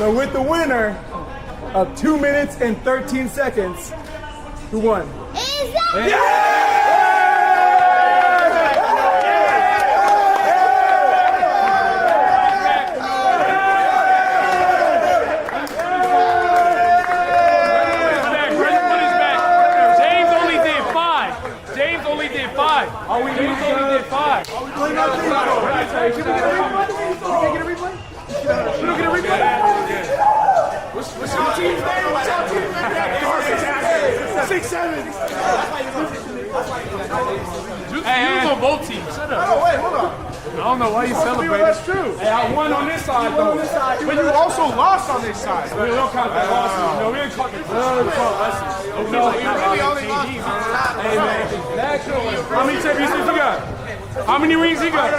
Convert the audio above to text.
So with the winner of 2 minutes and 13 seconds, who won? Is that James only did 5. Are we James only did 5. Can we get a replay? We don't get a replay? What's your team's name? What's your team's name? 6-7. Hey, on both teams. Shut up. Oh, wait, hold on. I don't know why you celebrating. That's true. Hey, I won on this side though. But you also lost on this side. We don't count that losses. No, we didn't count the losses. No, we really only lost. Hey, man. How many championships you got? How many rings you got?